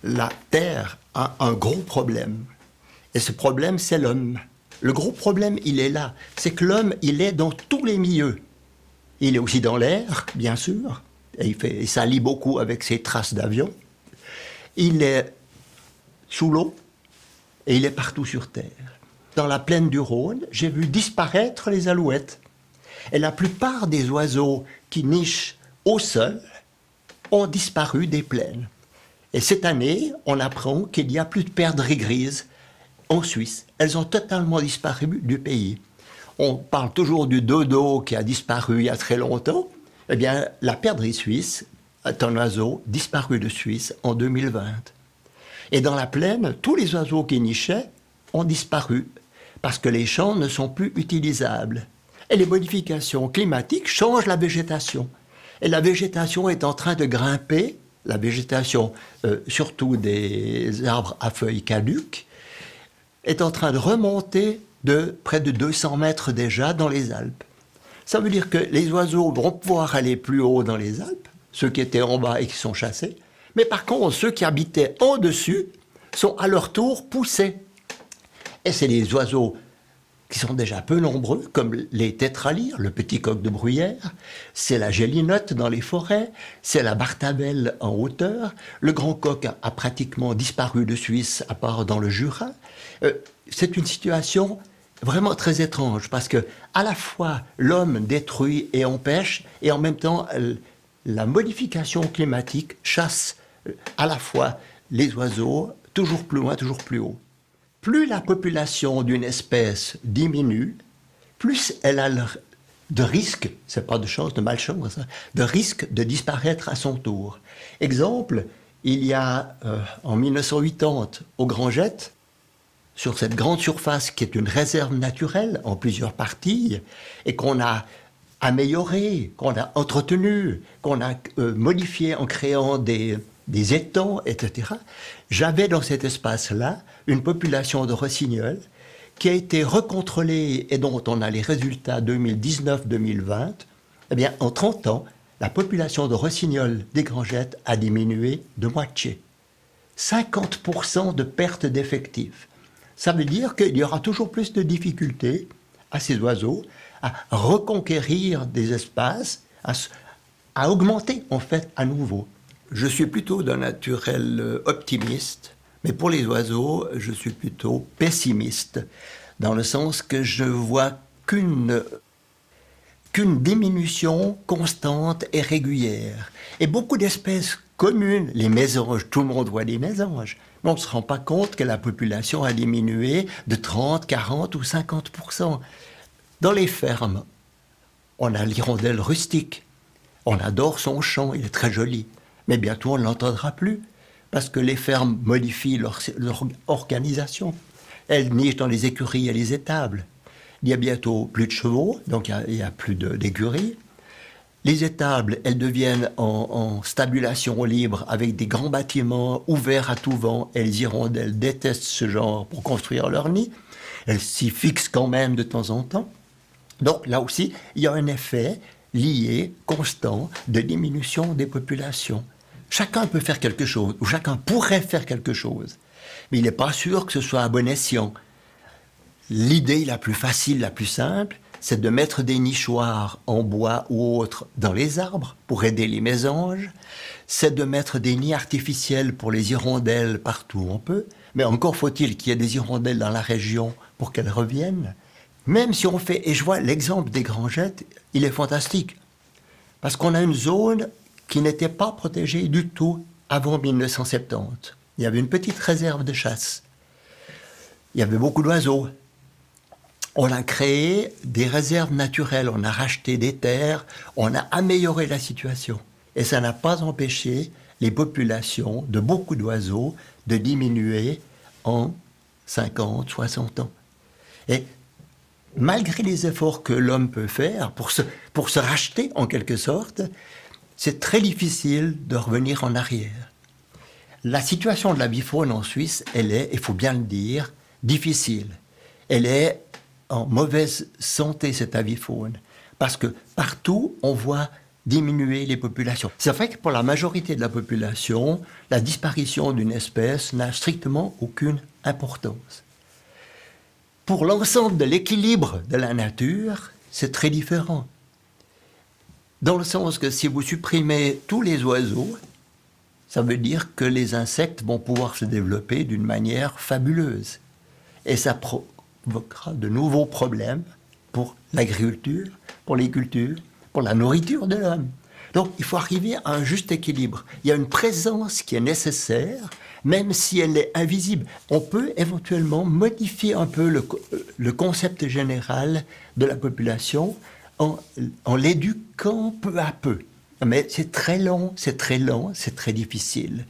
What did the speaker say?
la Terre a un gros problème. Et ce problème, c'est l'homme. Le gros problème, il est là. C'est que l'homme, il est dans tous les milieux. Il est aussi dans l'air, bien sûr. Et il s'allie beaucoup avec ses traces d'avion. Il est sous l'eau et il est partout sur Terre. Dans la plaine du Rhône, j'ai vu disparaître les alouettes. Et la plupart des oiseaux qui nichent au sol ont disparu des plaines. Et cette année, on apprend qu'il n'y a plus de perdrix grises en Suisse. Elles ont totalement disparu du pays. On parle toujours du dodo qui a disparu il y a très longtemps. Eh bien, la perdrix suisse est un oiseau disparu de Suisse en 2020. Et dans la plaine, tous les oiseaux qui nichaient ont disparu parce que les champs ne sont plus utilisables. Et les modifications climatiques changent la végétation. Et la végétation est en train de grimper, la végétation, surtout des arbres à feuilles caduques, est en train de remonter de près de 200 mètres déjà dans les Alpes. Ça veut dire que les oiseaux vont pouvoir aller plus haut dans les Alpes, ceux qui étaient en bas et qui sont chassés, mais par contre, ceux qui habitaient au-dessus sont à leur tour poussés. Et c'est les oiseaux qui sont déjà peu nombreux, comme les tétralyres, le petit coq de bruyère, c'est la gélinotte dans les forêts, c'est la bartabelle en hauteur, le grand coq a pratiquement disparu de Suisse, à part dans le Jura. C'est une situation vraiment très étrange, parce que à la fois l'homme détruit et empêche, et en même temps la modification climatique chasse à la fois les oiseaux toujours plus loin, toujours plus haut. Plus la population d'une espèce diminue, plus elle a de risque, c'est pas de chance, de malchance, hein, de risque de disparaître à son tour. Exemple, il y a en 1980 au Grand Jet, sur cette grande surface qui est une réserve naturelle en plusieurs parties, et qu'on a améliorée, qu'on a entretenue, qu'on a modifiée en créant des étangs, etc. J'avais dans cet espace-là une population de rossignols qui a été recontrôlée et dont on a les résultats 2019-2020. Eh bien, en 30 ans, la population de rossignols des Grands Jets a diminué de moitié. 50% de perte d'effectifs. Ça veut dire qu'il y aura toujours plus de difficultés à ces oiseaux à reconquérir des espaces, à augmenter en fait à nouveau. Je suis plutôt d'un naturel optimiste, mais pour les oiseaux, je suis plutôt pessimiste, dans le sens que je vois qu'une diminution constante et régulière. Et beaucoup d'espèces communes, les mésanges, tout le monde voit les mésanges, mais on ne se rend pas compte que la population a diminué de 30, 40 ou 50%. Dans les fermes, on a l'hirondelle rustique. On adore son chant, il est très joli. Mais bientôt, on ne l'entendra plus, parce que les fermes modifient leur organisation. Elles nichent dans les écuries et les étables. Il y a bientôt plus de chevaux, donc il n'y a plus d'écuries. Les étables, elles deviennent en stabulation libre, avec des grands bâtiments ouverts à tout vent, et les hirondelles détestent ce genre pour construire leur nid. Elles s'y fixent quand même de temps en temps. Donc là aussi, il y a un effet lié, constant, de diminution des populations. Chacun peut faire quelque chose, ou chacun pourrait faire quelque chose, mais il n'est pas sûr que ce soit à bon escient. L'idée la plus facile, la plus simple, c'est de mettre des nichoirs en bois ou autres dans les arbres pour aider les mésanges, c'est de mettre des nids artificiels pour les hirondelles partout où on peut, mais encore faut-il qu'il y ait des hirondelles dans la région pour qu'elles reviennent. Même si on fait, et je vois l'exemple des Grands Jets, il est fantastique, parce qu'on a une zone qui n'était pas protégée du tout avant 1970. Il y avait une petite réserve de chasse. Il y avait beaucoup d'oiseaux. On a créé des réserves naturelles, on a racheté des terres, on a amélioré la situation. Et ça n'a pas empêché les populations de beaucoup d'oiseaux de diminuer en 50, 60 ans. Et malgré les efforts que l'homme peut faire pour se racheter en quelque sorte, c'est très difficile de revenir en arrière. La situation de la bifaune en Suisse, elle est, il faut bien le dire, difficile. Elle est en mauvaise santé, cette avifaune, parce que partout, on voit diminuer les populations. C'est vrai que pour la majorité de la population, la disparition d'une espèce n'a strictement aucune importance. Pour l'ensemble de l'équilibre de la nature, c'est très différent. Dans le sens que si vous supprimez tous les oiseaux, ça veut dire que les insectes vont pouvoir se développer d'une manière fabuleuse. Et ça provoquera de nouveaux problèmes pour l'agriculture, pour les cultures, pour la nourriture de l'homme. Donc il faut arriver à un juste équilibre. Il y a une présence qui est nécessaire, même si elle est invisible. On peut éventuellement modifier un peu le concept général de la population en l'éduquant peu à peu. Mais c'est très long, c'est très lent, c'est très difficile.